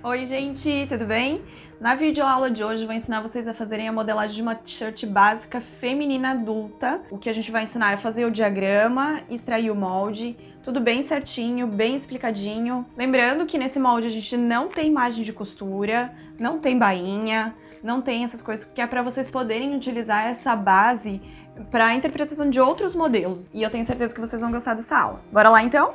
Oi, gente, tudo bem? Na videoaula de hoje eu vou ensinar vocês a fazerem a modelagem de uma t-shirt básica feminina adulta. O que a gente vai ensinar é fazer o diagrama, extrair o molde, tudo bem certinho, bem explicadinho. Lembrando que nesse molde a gente não tem margem de costura, não tem bainha, não tem essas coisas, que é para vocês poderem utilizar essa base para a interpretação de outros modelos. E eu tenho certeza que vocês vão gostar dessa aula. Bora lá então?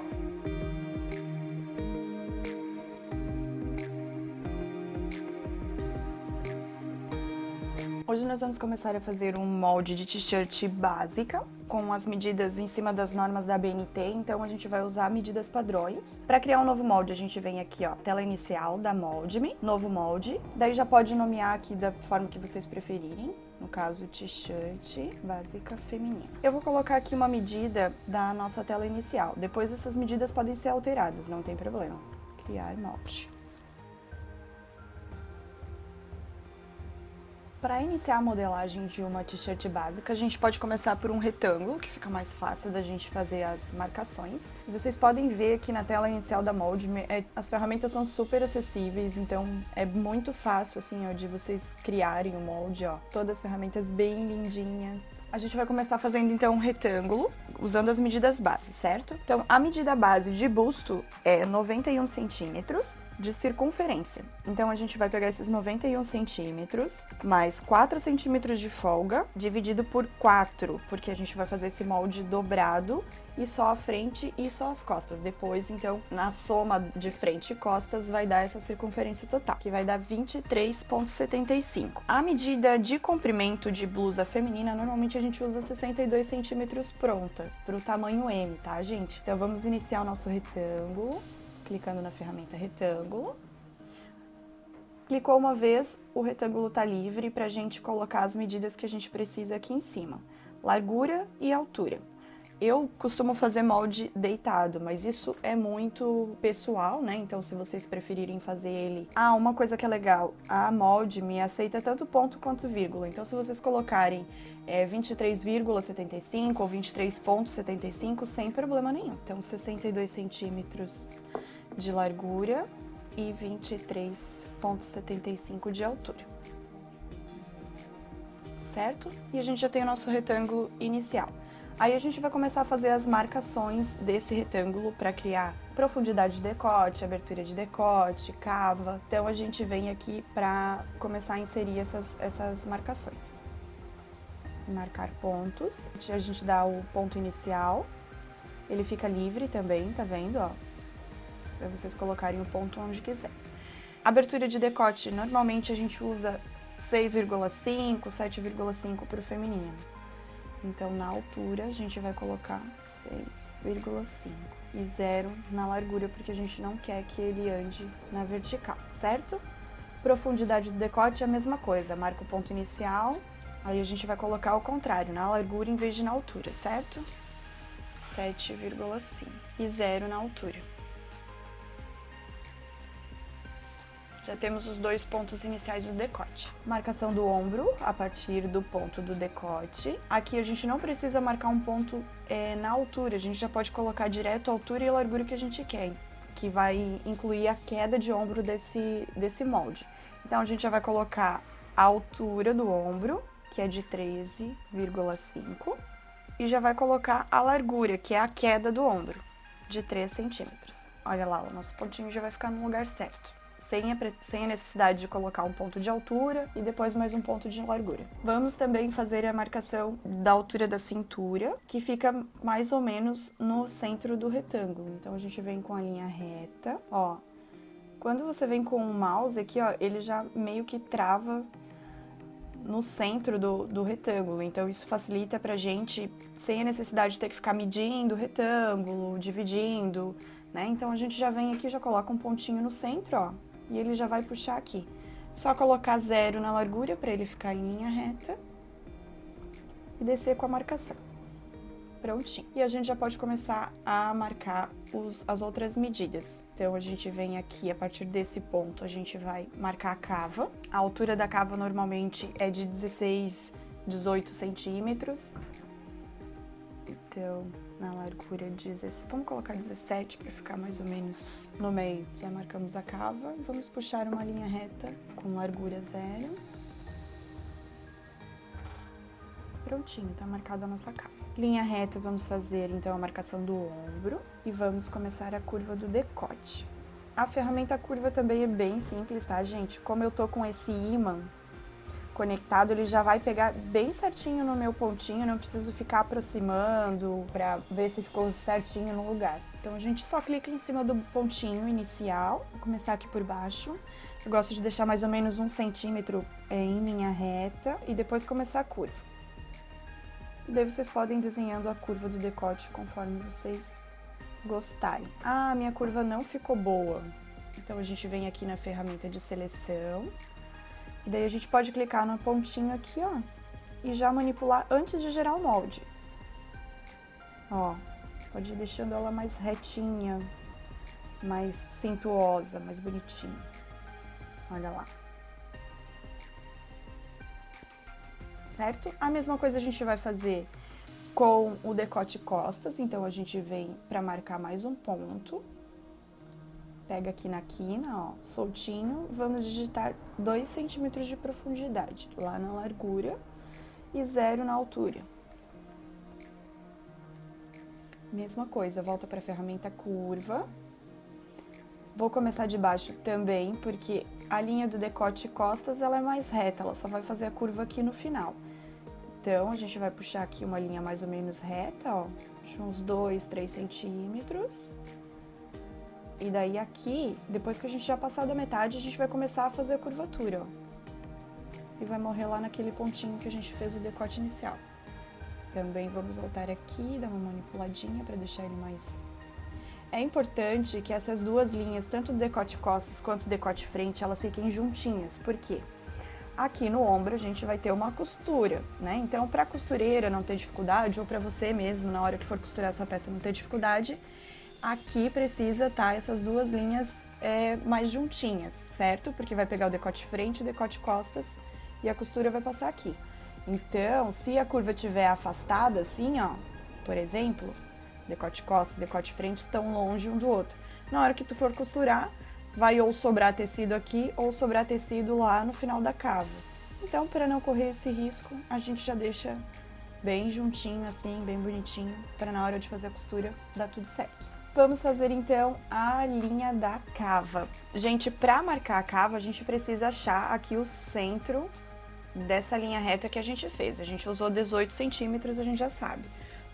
Hoje nós vamos começar a fazer um molde de t-shirt básica, com as medidas em cima das normas da BNT, então a gente vai usar medidas padrões. Para criar um novo molde, a gente vem aqui, ó, tela inicial da Mold-me, novo molde, daí já pode nomear aqui da forma que vocês preferirem, no caso, t-shirt básica feminina. Eu vou colocar aqui uma medida da nossa tela inicial, depois essas medidas podem ser alteradas, não tem problema. Criar molde. Para iniciar a modelagem de uma t-shirt básica, a gente pode começar por um retângulo, que fica mais fácil da gente fazer as marcações. E vocês podem ver aqui na tela inicial da Mold-me, as ferramentas são super acessíveis, então é muito fácil, assim, ó, de vocês criarem o molde, ó. Todas as ferramentas bem lindinhas. A gente vai começar fazendo, então, um retângulo, usando as medidas base, certo? Então, a medida base de busto é 91 centímetros de circunferência. Então, a gente vai pegar esses 91 centímetros, mais 4 centímetros de folga, dividido por 4, porque a gente vai fazer esse molde dobrado, e só a frente e só as costas. Depois, então, na soma de frente e costas, vai dar essa circunferência total, que vai dar 23,75. A medida de comprimento de blusa feminina, normalmente a gente usa 62 centímetros pronta, para o tamanho M, tá, gente? Então, vamos iniciar o nosso retângulo, clicando na ferramenta retângulo. Clicou uma vez, o retângulo tá livre para a gente colocar as medidas que a gente precisa aqui em cima. Largura e altura. Eu costumo fazer molde deitado, mas isso é muito pessoal, né? Então, se vocês preferirem fazer ele... Ah, uma coisa que é legal, a Mold-me aceita tanto ponto quanto vírgula. Então, se vocês colocarem 23,75 ou 23,75, sem problema nenhum. Então, 62 centímetros de largura e 23,75 de altura. Certo? E a gente já tem o nosso retângulo inicial. Aí a gente vai começar a fazer as marcações desse retângulo para criar profundidade de decote, abertura de decote, cava. Então a gente vem aqui para começar a inserir essas marcações. Marcar pontos. A gente dá o ponto inicial. Ele fica livre também, tá vendo, ó? Para vocês colocarem o ponto onde quiser. Abertura de decote, normalmente a gente usa 6,5, 7,5 para o feminino. Então, na altura, a gente vai colocar 6,5 e 0 na largura, porque a gente não quer que ele ande na vertical, certo? Profundidade do decote é a mesma coisa, marca o ponto inicial, aí a gente vai colocar ao contrário, na largura em vez de na altura, certo? 7,5 e 0 na altura. Já temos os dois pontos iniciais do decote. Marcação do ombro a partir do ponto do decote. Aqui a gente não precisa marcar um ponto na altura, a gente já pode colocar direto a altura e a largura que a gente quer, que vai incluir a queda de ombro desse molde. Então a gente já vai colocar a altura do ombro, que é de 13,5, e já vai colocar a largura, que é a queda do ombro, de 3 centímetros. Olha lá, o nosso pontinho já vai ficar no lugar certo. Sem a necessidade de colocar um ponto de altura e depois mais um ponto de largura. Vamos também fazer a marcação da altura da cintura, que fica mais ou menos no centro do retângulo. Então, a gente vem com a linha reta, ó. Quando você vem com o mouse aqui, ó, ele já meio que trava no centro do retângulo. Então, isso facilita pra gente, sem a necessidade de ter que ficar medindo o retângulo, dividindo, né? Então, a gente já vem aqui, já coloca um pontinho no centro, ó. E ele já vai puxar aqui. Só colocar 0 na largura para ele ficar em linha reta e descer com a marcação. Prontinho. E a gente já pode começar a marcar as outras medidas. Então, a gente vem aqui, a partir desse ponto, a gente vai marcar a cava. A altura da cava normalmente é de 16, 18 centímetros. Então, na largura 17, vamos colocar 17 para ficar mais ou menos no meio. Já marcamos a cava, vamos puxar uma linha reta com largura 0. Prontinho, tá marcada a nossa cava. Linha reta, vamos fazer então a marcação do ombro e vamos começar a curva do decote. A ferramenta curva também é bem simples, tá, gente? Como eu tô com esse ímã conectado, ele já vai pegar bem certinho no meu pontinho, não preciso ficar aproximando pra ver se ficou certinho no lugar. Então a gente só clica em cima do pontinho inicial, vou começar aqui por baixo. Eu gosto de deixar mais ou menos 1 centímetro em linha reta e depois começar a curva. E daí vocês podem ir desenhando a curva do decote conforme vocês gostarem. Ah, minha curva não ficou boa. Então a gente vem aqui na ferramenta de seleção. E daí a gente pode clicar no pontinho aqui, ó, e já manipular antes de gerar o molde. Ó, pode ir deixando ela mais retinha, mais cintuosa, mais bonitinha. Olha lá. Certo? A mesma coisa a gente vai fazer com o decote costas, então a gente vem para marcar mais um ponto. Pega aqui na quina, ó, soltinho, vamos digitar 2 centímetros de profundidade lá na largura e 0 na altura. Mesma coisa, volta para a ferramenta curva. Vou começar de baixo também, porque a linha do decote costas ela é mais reta, ela só vai fazer a curva aqui no final. Então, a gente vai puxar aqui uma linha mais ou menos reta, ó, de uns 2, 3 centímetros. E daí aqui, depois que a gente já passar da metade, a gente vai começar a fazer a curvatura, ó. E vai morrer lá naquele pontinho que a gente fez o decote inicial. Também vamos voltar aqui, dar uma manipuladinha para deixar ele mais... É importante que essas duas linhas, tanto do decote costas quanto do decote frente, elas fiquem juntinhas. Por quê? Aqui no ombro a gente vai ter uma costura, né? Então, para a costureira não ter dificuldade, ou para você mesmo, na hora que for costurar a sua peça, não ter dificuldade, aqui precisa estar essas duas linhas mais juntinhas, certo? Porque vai pegar o decote frente, o decote costas e a costura vai passar aqui. Então, se a curva estiver afastada, assim, ó, por exemplo, decote costas e decote frente estão longe um do outro. Na hora que tu for costurar, vai ou sobrar tecido aqui ou sobrar tecido lá no final da cava. Então, para não correr esse risco, a gente já deixa bem juntinho, assim, bem bonitinho, para na hora de fazer a costura dar tudo certo. Vamos fazer então a linha da cava. Gente, para marcar a cava, a gente precisa achar aqui o centro dessa linha reta que a gente fez. A gente usou 18 centímetros, a gente já sabe.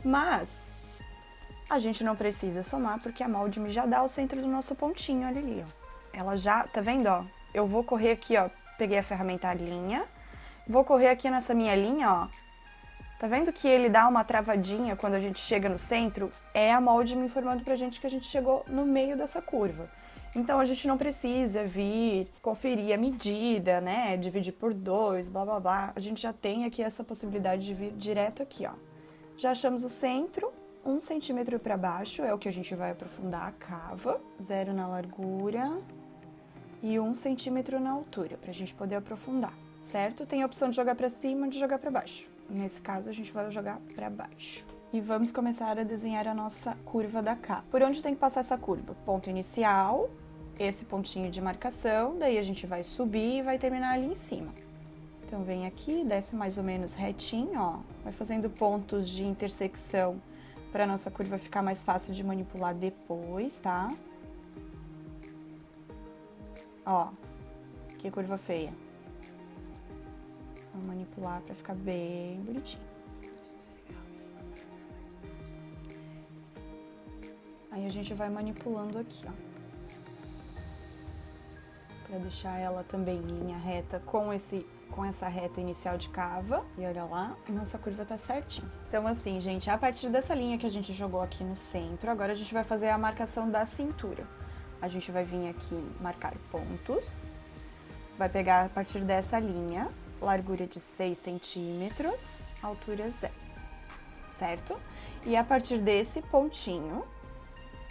Mas a gente não precisa somar, porque a molde me já dá o centro do nosso pontinho, olha ali, ó. Ela já, tá vendo, ó? Eu vou correr aqui, ó, peguei a ferramenta linha, vou correr aqui nessa minha linha, ó. Tá vendo que ele dá uma travadinha quando a gente chega no centro? É a molde me informando pra gente que a gente chegou no meio dessa curva. Então, a gente não precisa vir conferir a medida, né? Dividir por 2, blá, blá, blá. A gente já tem aqui essa possibilidade de vir direto aqui, ó. Já achamos o centro, 1 centímetro para baixo, é o que a gente vai aprofundar a cava. 0 na largura e 1 centímetro na altura, pra gente poder aprofundar, certo? Tem a opção de jogar pra cima e de jogar pra baixo. Nesse caso, a gente vai jogar pra baixo. E vamos começar a desenhar a nossa curva da cava. Por onde tem que passar essa curva? Ponto inicial, esse pontinho de marcação, daí a gente vai subir e vai terminar ali em cima. Então, vem aqui, desce mais ou menos retinho, ó. Vai fazendo pontos de intersecção para nossa curva ficar mais fácil de manipular depois, tá? Ó, que curva feia. Vou manipular para ficar bem bonitinho. Aí a gente vai manipulando aqui, ó. Pra deixar ela também em linha reta com essa reta inicial de cava. E olha lá, nossa curva tá certinho. Então assim, gente, a partir dessa linha que a gente jogou aqui no centro, agora a gente vai fazer a marcação da cintura. A gente vai vir aqui marcar pontos. Vai pegar a partir dessa linha, largura de 6 centímetros, altura 0, certo? E a partir desse pontinho,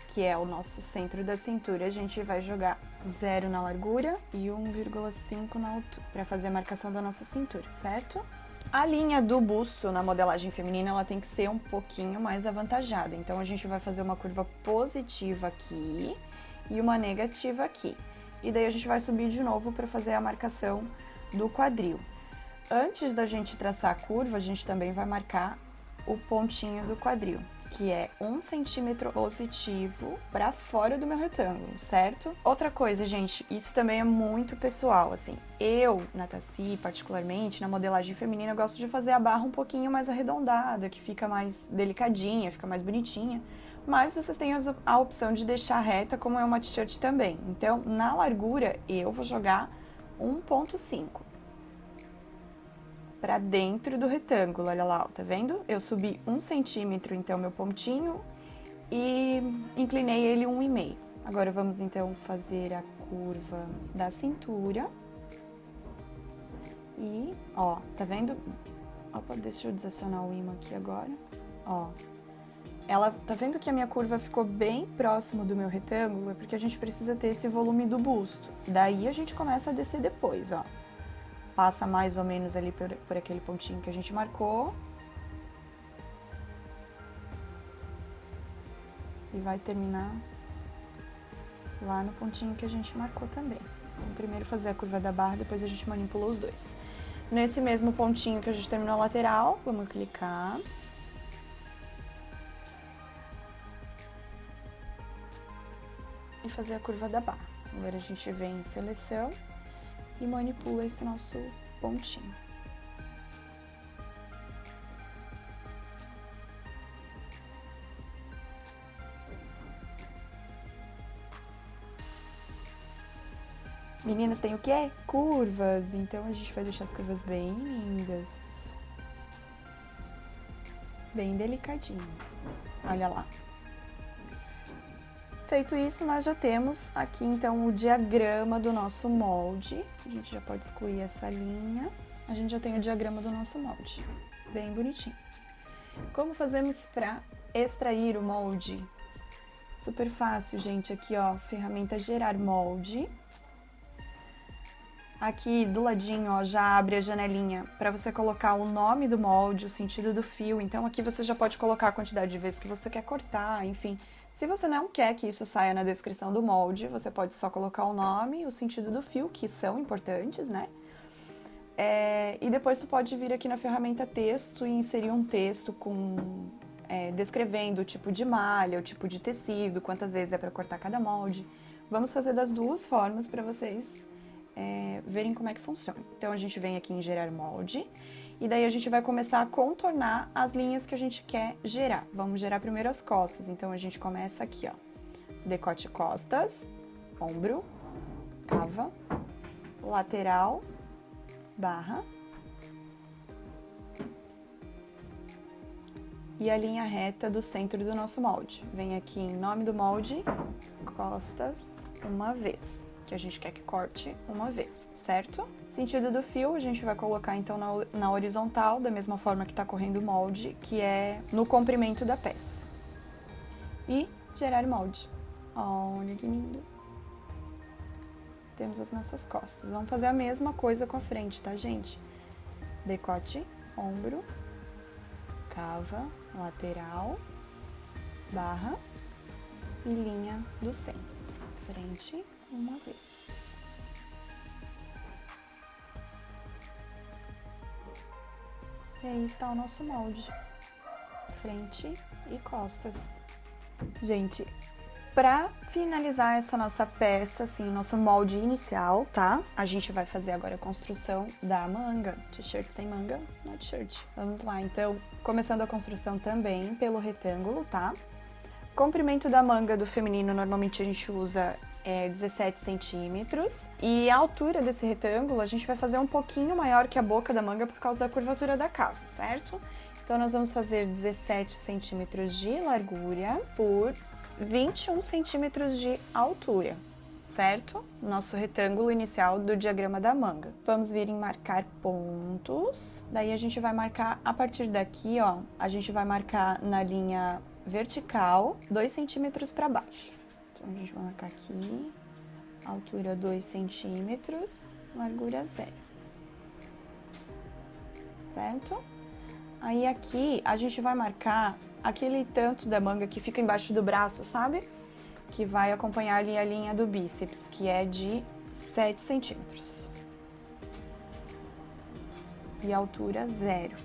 que é o nosso centro da cintura, a gente vai jogar 0 na largura e 1,5 na altura, para fazer a marcação da nossa cintura, certo? A linha do busto na modelagem feminina, ela tem que ser um pouquinho mais avantajada. Então, a gente vai fazer uma curva positiva aqui e uma negativa aqui. E daí a gente vai subir de novo para fazer a marcação do quadril. Antes da gente traçar a curva, a gente também vai marcar o pontinho do quadril, que é 1 centímetro positivo para fora do meu retângulo, certo? Outra coisa, gente, isso também é muito pessoal, assim. Eu, na Tassi, particularmente, na modelagem feminina, eu gosto de fazer a barra um pouquinho mais arredondada, que fica mais delicadinha, fica mais bonitinha. Mas vocês têm a opção de deixar reta, como é uma t-shirt também. Então, na largura, eu vou jogar 1,5 para dentro do retângulo, olha lá, ó, tá vendo? Eu subi 1 centímetro, então, meu pontinho, e inclinei ele 1,5. Agora, vamos, então, fazer a curva da cintura. E, ó, tá vendo? Opa, deixa eu desacionar o imã aqui agora. Ó, ela, tá vendo que a minha curva ficou bem próximo do meu retângulo? É porque a gente precisa ter esse volume do busto. Daí, a gente começa a descer depois, ó. Passa mais ou menos ali por aquele pontinho que a gente marcou. E vai terminar lá no pontinho que a gente marcou também. Vamos primeiro fazer a curva da barra, depois a gente manipula os dois. Nesse mesmo pontinho que a gente terminou a lateral, vamos clicar. E fazer a curva da barra. Agora a gente vem em seleção e manipula esse nosso pontinho. Meninas, tem o quê? Curvas. Então, a gente vai deixar as curvas bem lindas. Bem delicadinhas. Olha lá. Feito isso, nós já temos aqui, então, o diagrama do nosso molde. A gente já pode excluir essa linha. A gente já tem o diagrama do nosso molde. Bem bonitinho. Como fazemos para extrair o molde? Super fácil, gente. Aqui, ó, ferramenta gerar molde. Aqui do ladinho, ó, já abre a janelinha para você colocar o nome do molde, o sentido do fio. Então, aqui você já pode colocar a quantidade de vezes que você quer cortar, enfim. Se você não quer que isso saia na descrição do molde, você pode só colocar o nome e o sentido do fio, que são importantes, né? E depois tu pode vir aqui na ferramenta texto e inserir um texto descrevendo o tipo de malha, o tipo de tecido, quantas vezes é para cortar cada molde. Vamos fazer das duas formas para vocês verem como é que funciona. Então, a gente vem aqui em gerar molde e daí a gente vai começar a contornar as linhas que a gente quer gerar. Vamos gerar primeiro as costas, então a gente começa aqui, ó, decote costas, ombro, cava, lateral, barra e a linha reta do centro do nosso molde. Vem aqui em nome do molde, costas, uma vez, que a gente quer que corte uma vez, certo? Sentido do fio, a gente vai colocar então na horizontal, da mesma forma que tá correndo o molde, que é no comprimento da peça. E gerar molde. Olha que lindo! Temos as nossas costas. Vamos fazer a mesma coisa com a frente, tá, gente? Decote, ombro, cava, lateral, barra e linha do centro. Frente, uma vez. E aí está o nosso molde. Frente e costas. Gente, para finalizar essa nossa peça, assim, nosso molde inicial, tá? A gente vai fazer agora a construção da manga. T-shirt sem manga, não é t-shirt. Vamos lá, então, começando a construção também pelo retângulo, tá? Comprimento da manga do feminino, normalmente a gente usa 17 centímetros. E a altura desse retângulo, a gente vai fazer um pouquinho maior que a boca da manga por causa da curvatura da cava, certo? Então, nós vamos fazer 17 centímetros de largura por 21 centímetros de altura, certo? Nosso retângulo inicial do diagrama da manga. Vamos vir em marcar pontos. Daí, a gente vai marcar, a partir daqui, ó, a gente vai marcar na linha vertical 2 centímetros para baixo. Então, a gente vai marcar aqui, altura 2 centímetros, largura 0. certo? Aí aqui a gente vai marcar aquele tanto da manga que fica embaixo do braço, sabe? Que vai acompanhar ali a linha do bíceps, que é de 7 centímetros. E a altura 0.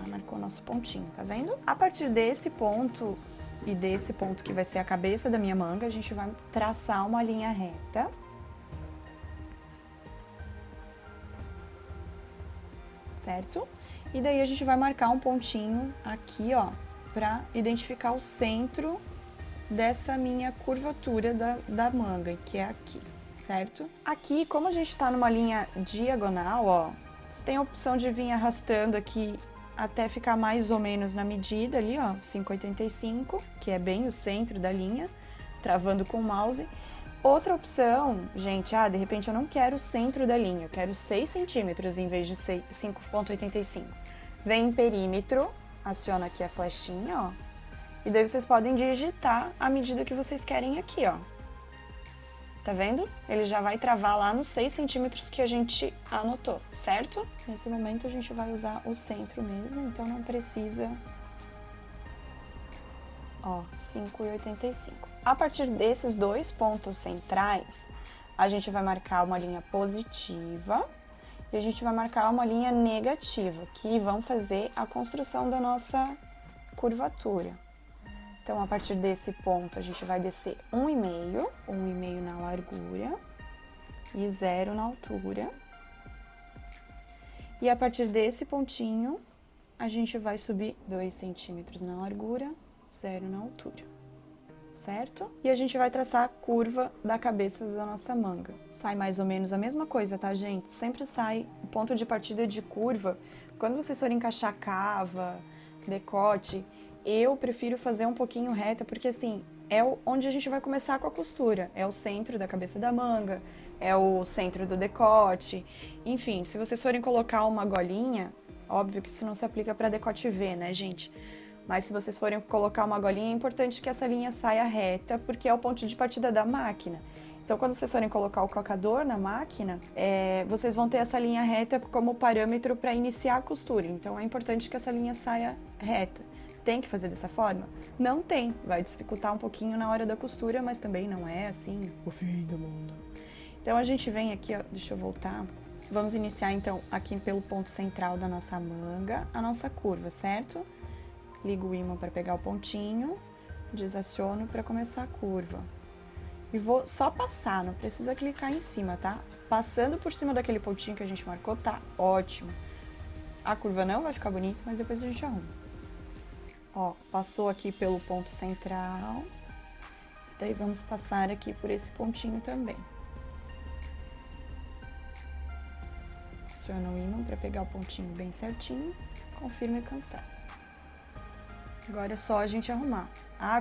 Marcou nosso pontinho, tá vendo? A partir desse ponto e desse ponto que vai ser a cabeça da minha manga, a gente vai traçar uma linha reta. Certo? E daí a gente vai marcar um pontinho aqui, ó, pra identificar o centro dessa minha curvatura da manga, que é aqui, certo? Aqui, como a gente tá numa linha diagonal, ó, você tem a opção de vir arrastando aqui até ficar mais ou menos na medida ali, ó, 5,85, que é bem o centro da linha, travando com o mouse. Outra opção, gente, de repente eu não quero o centro da linha, eu quero 6 centímetros em vez de 5,85. Vem em perímetro, aciona aqui a flechinha, ó, e daí vocês podem digitar a medida que vocês querem aqui, ó. Tá vendo? Ele já vai travar lá nos 6 centímetros que a gente anotou, certo? Nesse momento a gente vai usar o centro mesmo, então não precisa... Ó, 5,85. A partir desses dois pontos centrais, a gente vai marcar uma linha positiva e a gente vai marcar uma linha negativa, que vão fazer a construção da nossa curvatura. Então, a partir desse ponto, a gente vai descer 1,5 na largura e 0 na altura. E a partir desse pontinho, a gente vai subir 2 centímetros na largura, 0 na altura, certo? E a gente vai traçar a curva da cabeça da nossa manga. Sai mais ou menos a mesma coisa, tá, gente? Sempre sai o ponto de partida de curva. Quando vocês forem encaixar cava, decote, eu prefiro fazer um pouquinho reta, porque assim, é onde a gente vai começar com a costura. É o centro da cabeça da manga, é o centro do decote. Enfim, se vocês forem colocar uma golinha, óbvio que isso não se aplica para decote V, né, gente? Mas se vocês forem colocar uma golinha, é importante que essa linha saia reta, porque é o ponto de partida da máquina. Então, quando vocês forem colocar o calcador na máquina, vocês vão ter essa linha reta como parâmetro para iniciar a costura. Então, é importante que essa linha saia reta. Tem que fazer dessa forma? Não tem. Vai dificultar um pouquinho na hora da costura, mas também não é assim o fim do mundo. Então, a gente vem aqui, ó, deixa eu voltar. Vamos iniciar, então, aqui pelo ponto central da nossa manga, a nossa curva, certo? Ligo o ímã para pegar o pontinho, desaciono para começar a curva. E vou só passar, não precisa clicar em cima, tá? Passando por cima daquele pontinho que a gente marcou, tá ótimo. A curva não vai ficar bonita, mas depois a gente arruma. Ó, passou aqui pelo ponto central, daí vamos passar aqui por esse pontinho também. Aciona o ímã para pegar o pontinho bem certinho, confirma e cancela. Agora é só a gente arrumar.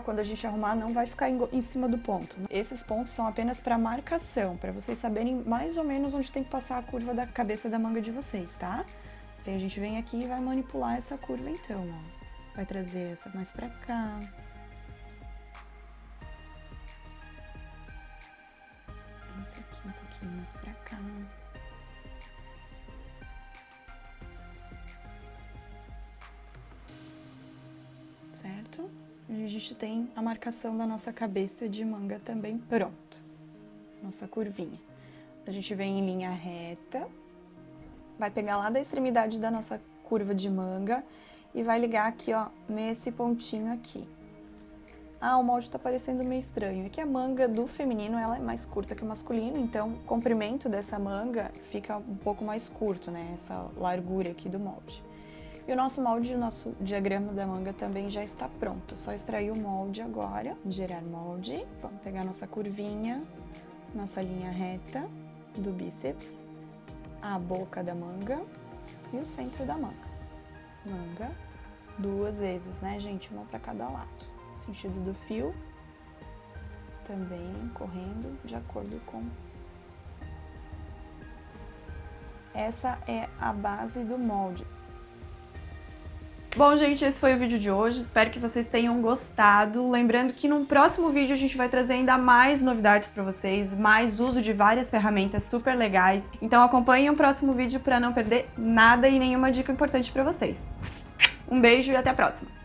Quando a gente arrumar não vai ficar em cima do ponto. Esses pontos são apenas para marcação, para vocês saberem mais ou menos onde tem que passar a curva da cabeça da manga de vocês, tá? Então a gente vem aqui e vai manipular essa curva então, ó. Vai trazer essa mais pra cá. Essa aqui um pouquinho mais pra cá. Certo? E a gente tem a marcação da nossa cabeça de manga também pronto. Nossa curvinha. A gente vem em linha reta. Vai pegar lá da extremidade da nossa curva de manga e vai ligar aqui, ó, nesse pontinho aqui. O molde tá parecendo meio estranho. É que a manga do feminino, ela é mais curta que o masculino, então o comprimento dessa manga fica um pouco mais curto, né? Essa largura aqui do molde. E o nosso molde, o nosso diagrama da manga também já está pronto. Só extrair o molde agora, gerar molde. Vamos pegar nossa curvinha, nossa linha reta do bíceps, a boca da manga e o centro da manga. Manga, 2 vezes, né, gente? Uma para cada lado. Sentido do fio, também correndo de acordo com... Essa é a base do molde. Bom, gente, esse foi o vídeo de hoje. Espero que vocês tenham gostado. Lembrando que no próximo vídeo a gente vai trazer ainda mais novidades para vocês, mais uso de várias ferramentas super legais. Então acompanhem o próximo vídeo para não perder nada e nenhuma dica importante para vocês. Um beijo e até a próxima!